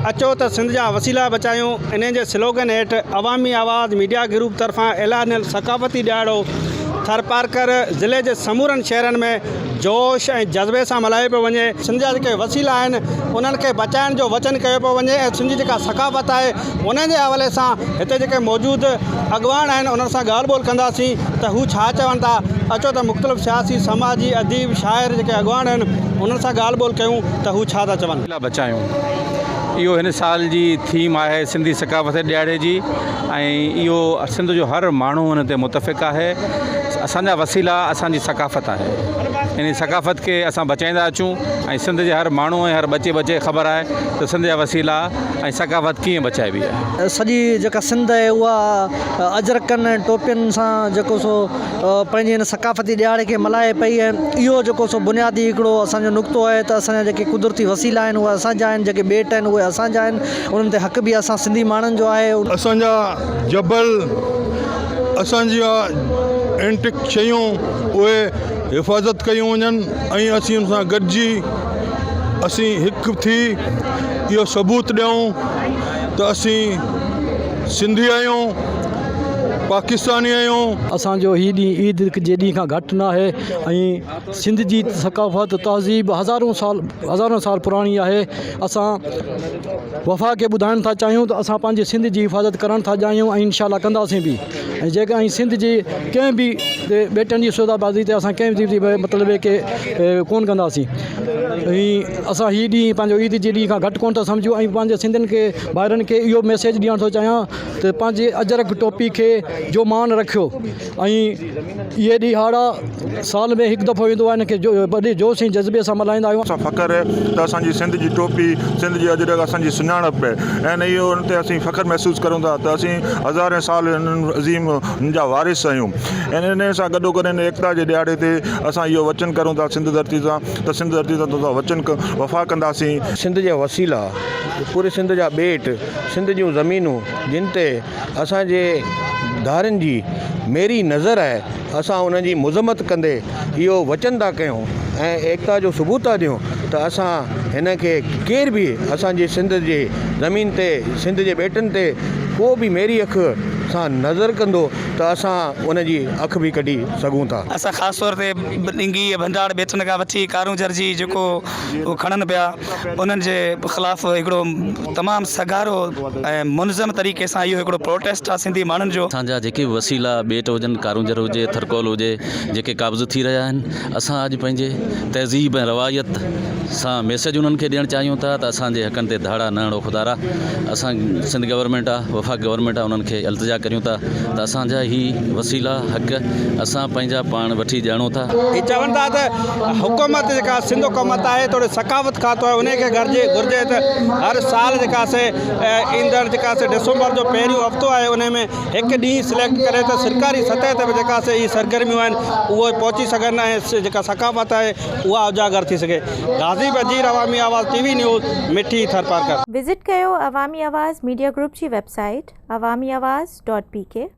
अचो त सिंध जा वसीला बचायूं इन जे स्लोगन हेठि अवामी आवाज़ मीडिया ग्रुप तरफ़ां ऐलानियल सकाफ़ती ॾियारो थरपारकर ज़िले जे समूरनि शहरनि में जोश ऐं जज़्बे सां मल्हायो पियो वञे। सिंध जा जेके वसीला आहिनि उन्हनि खे बचाइण जो वचन कयो पियो वञे ऐं सिंध जी जेका सकाफ़त आहे उन जे हवाले सां हिते जेके मौजूदु अॻवान आहिनि उन्हनि सां ॻाल्हि ॿोल कंदासीं त हू छा चवनि था। अचो त मुख़्तलिफ़ सियासी समाजी अदीब शाइर जेके अॻवान आहिनि उन्हनि सां ॻाल्हि ॿोल कयूं त हू छा था चवनि। बचायूं इहो हिन साल जी थीम आहे सिंधी सकाफ़त ॾियारे जी ऐं इहो सिंध जो हर माण्हू हुन ते मुतफ़िक़ आहे। असांजा वसीला असांजी सकाफ़त आहे, इन सकाफ़त खे असां बचाईंदा अचूं ऐं सिंध जे हर माण्हू ऐं हर बच्चे ख़बर आहे त सिंध जा वसीला ऐं सकाफ़त कीअं बचाइबी आहे। सॼी जेका सिंध आहे उहा अजरकनि ऐं टोपियुनि सां जेको सो पंहिंजे हिन सकाफ़ती ॾियारे खे मल्हाए पई ऐं इहो जेको सो बुनियादी हिकिड़ो असांजो नुक़्तो आहे त असांजा जेके कुदरती वसीला आहिनि उहे असांजा आहिनि, जेके ॿेट आहिनि उहे असांजा आहिनि, उन्हनि ते हक़ बि असां सिंधी माण्हुनि जो आहे। असांजा जबल असांजा एंटिक शयूं उहे हिफ़ाज़त कयूं वञनि ऐं असीं उन सां गॾिजी असीं हिकु थी इहो सबूत ॾियूं त असीं सिंधी आहियूं, पाकिस्तानी आहियूं। असांजो हीउ ॾींहुं ईद जे ॾींहं खां घटि न आहे ऐं सिंध जी सकाफ़त तहज़ीब हज़ारों साल पुराणी आहे। असां वफ़ा खे ॿुधाइण था चाहियूं त असां पंहिंजे सिंध जी हिफ़ाज़त करणु था चाहियूं ऐं इंशाअल्लाह कंदासीं बि। ऐं जेका सिंध जी कंहिं बि ॿेटनि जी सौदाबाज़ी ते असां कंहिं बि मतिलबु के कोन कंदासीं। ऐं असां हीउ ॾींहुं पंहिंजो ईद जे ॾींहं खां घटि कोन था सम्झूं ऐं पंहिंजे सिंधियुनि खे ॿाहिरनि खे इहो मैसेज ॾियणु थो चाहियां त पंहिंजे अजरक टोपी खे जो मान रखियो ऐं इहे ॾिहाड़ा साल में हिकु दफ़ो ईंदो आहे, इनखे वॾे जोश ऐं जज़्बे सां मल्हाईंदा आहियूं। असां फ़ख़्रु आहे त असांजी सिंध जी टोपी, सिंध जी अजरक असांजी सुञाणप आहे ऐं इहो उन ते असीं फ़ख़्रु महसूसु करूं था त असीं हज़ारे साल हिननि अज़ीम जा वारिस आहियूं। ऐं इन सां गॾोगॾु हिन एकता जे ॾियारे ते असां इहो वचन करूं था सिंध धरती सां त सिंध धरती सां वचन वफ़ा कंदासीं। सिंध जा वसीला, पूरे सिंध जा ॿेट, सिंध जूं ज़मीनूं जिन ते असांजे धारनि जी मेरी नज़र आहे, असां उन जी मुज़म्मत कंदे इहो वचन था कयूं ऐं एकता जो सबूत था ॾियूं त असां हिन खे केर बि असांजे सिंध जे ज़मीन ते, सिंध जे ॿेटनि ते को बि मेरी अख सां नज़र कंदो त असां उन जी अख बि कढी सघूं था। असां ख़ासि तौर ते ॾिंगी भंडार ॿेटनि खां वठी कारूंजर जी जेको खणनि पिया उन्हनि जे ख़िलाफ़ु हिकिड़ो तमामु सगारो ऐं मुनज़म तरीक़े सां इहो हिकिड़ो प्रोटेस्ट आहे सिंधी माण्हुनि जो। असांजा जेके वसीला ॿेट हुजनि, कारूंजर हुजे, थरकोल हुजे, जेके क़ब्ज़ थी रहिया आहिनि, असां अॼु पंहिंजे तहज़ीब ऐं रवायत सां मैसेज उन्हनि खे ॾियणु चाहियूं था त असांजे हक़नि ते धाड़ा न हणो खुदारा। असां सिंध गवर्नमेंट आहे, वफ़ाक़ गवर्नमेंट आहे, उन्हनि खे इल्तिजा करियूं था त असांजा ही वसीला हक़ असां पंहिंजा पाण वठी ॼाणूं था। ही चवनि था त हुकूमत जेका सिंध हुकूमत आहे थोरे सकाफ़त खातो आहे उनखे घुरिजे त हर साल जेका से ईंदड़ जेका से डिसंबर जो पहिरियों हफ़्तो आहे उन में हिकु ॾींहुं सिलेक्ट करे त सरकारी सतह ते बि जेका से ही सरगर्मियूं आहिनि उहे पहुची सघनि ऐं जेका सकाफ़त आहे उहा उजागर थी सघे। गाज़ी बजीर, अवामी आवाज़ TV न्यूज़, मिठी थरपारकर। विज़िट कयो अवामी आवाज़ मीडिया ग्रुप जी वेबसाइट awamiawaz.pk।